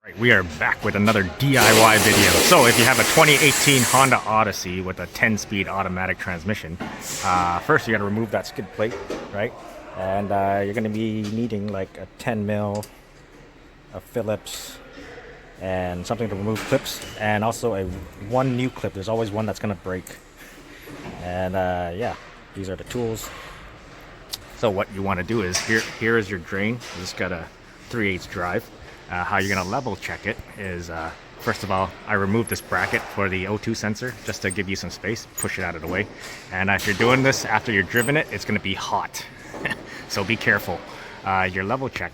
Right, we are back with another DIY video. So if you have a 2018 Honda Odyssey with a 10-speed automatic transmission, first you got to remove that skid plate, right? And you're going to be needing like a 10 mil, a Phillips, and something to remove clips, and also one new clip. There's always one that's going to break. And yeah, these are the tools. So what you want to do is, here is your drain. You just got a 3/8 drive. How you're going to level check it is, first of all, I removed this bracket for the O2 sensor just to give you some space, push it out of the way. And if you're doing this after you're driven it, it's going to be hot. So be careful. Your level check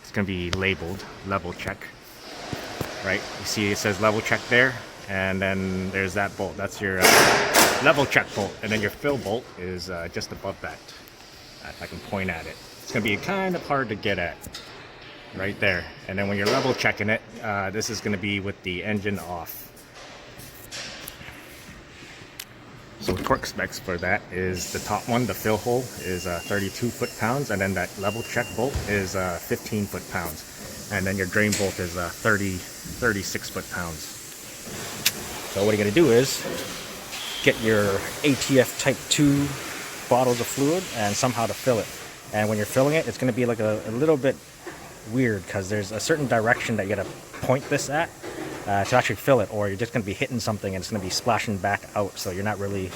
is going to be labeled level check, right? You see it says level check there, and then there's that bolt. That's your level check bolt. And then your fill bolt is just above that. If I can point at it. It's going to be kind of hard to get at. Right there. And then when you're level checking it, this is going to be with the engine off. So torque specs for that is the top one, the fill hole, is 32 foot-pounds, and then that level check bolt is 15 foot-pounds, and then your drain bolt is 36 foot-pounds. So what you're going to do is get your ATF Type 2 bottles of fluid and somehow to fill it. And when you're filling it, it's going to be like a little bit weird, because there's a certain direction that you gotta point this at to actually fill it, or you're just gonna be hitting something and it's gonna be splashing back out, so you're not really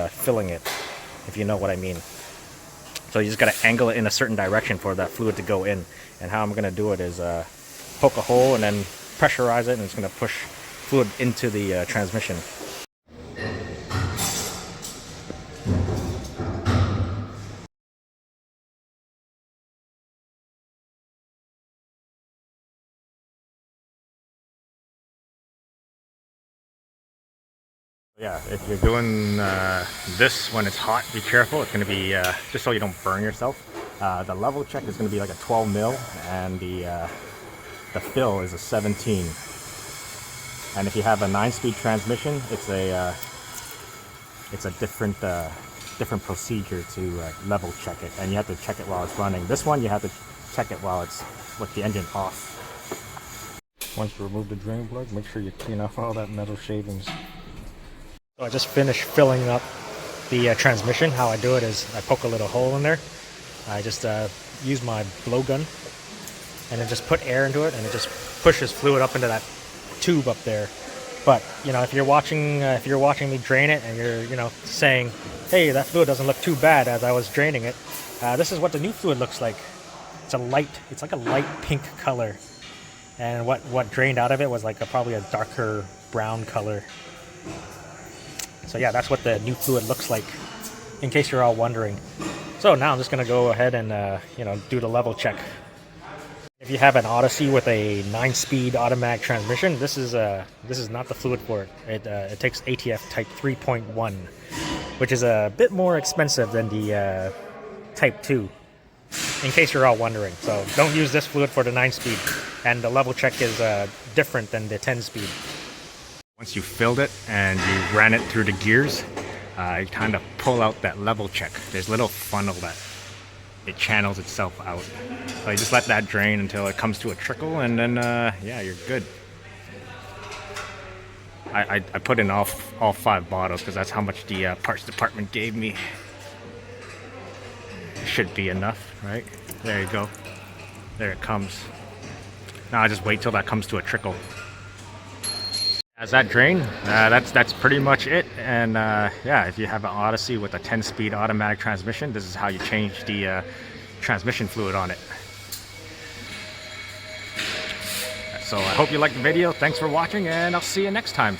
filling it, if you know what I mean. So you just gotta angle it in a certain direction for that fluid to go in. And how I'm gonna do it is poke a hole and then pressurize it, and it's gonna push fluid into the transmission. Yeah, if you're doing this when it's hot, be careful. It's going to be, just so you don't burn yourself. The level check is going to be like a 12 mil, and the fill is a 17. And if you have a 9-speed transmission, it's a different procedure to level check it, and you have to check it while it's running. This one, you have to check it while it's with the engine off. Once you remove the drain plug, make sure you clean off all that metal shavings. So I just finished filling up the transmission. How I do it is I poke a little hole in there. I just use my blowgun and then just put air into it, and it just pushes fluid up into that tube up there. But you know, if you're watching me drain it, and you're saying, hey, that fluid doesn't look too bad as I was draining it, this is what the new fluid looks like. It's like a light pink color, and what drained out of it was like probably a darker brown color. So yeah, that's what the new fluid looks like, in case you're all wondering. So now I'm just going to go ahead and do the level check. If you have an Odyssey with a 9-speed automatic transmission, this is not the fluid for it. It takes ATF Type 3.1, which is a bit more expensive than the Type 2, in case you're all wondering. So don't use this fluid for the 9-speed, and the level check is different than the 10-speed. Once you filled it and you ran it through the gears, you kind of pull out that level check. There's a little funnel that it channels itself out. So you just let that drain until it comes to a trickle, and then yeah, you're good. I put in all 5 bottles because that's how much the parts department gave me. Should be enough, right? There you go. There it comes. Now I just wait till that comes to a trickle. As that drain, that's pretty much it. And yeah, if you have an Odyssey with a 10-speed automatic transmission, this is how you change the transmission fluid on it. So I hope you liked the video. Thanks for watching, and I'll see you next time.